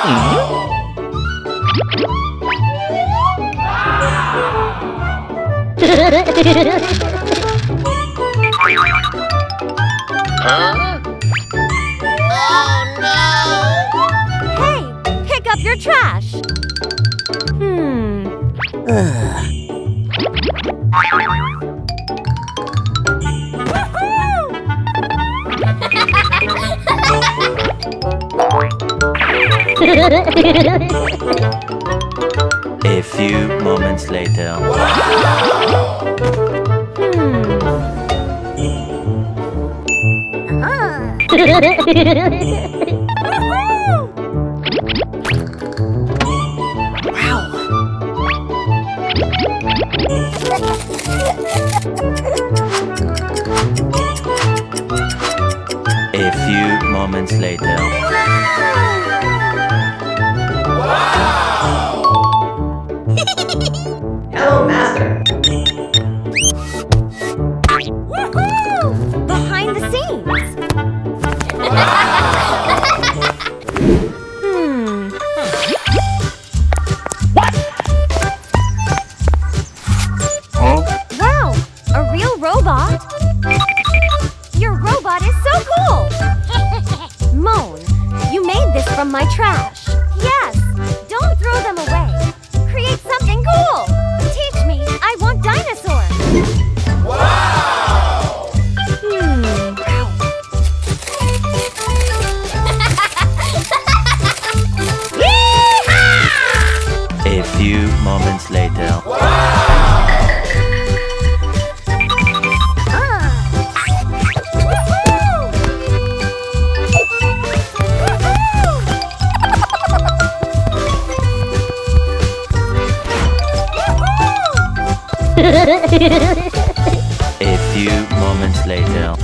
Huh? Oh no! Hey, pick up your trash. A few moments later. A few moments later. Hello, Master. Behind the scenes. Wow, a real robot? Your robot is so cool! Mon, you made this from my trash. Yes, don't throw them away. Create something cool. Teach me, I want dinosaurs. Wow! A few moments later. A few moments later.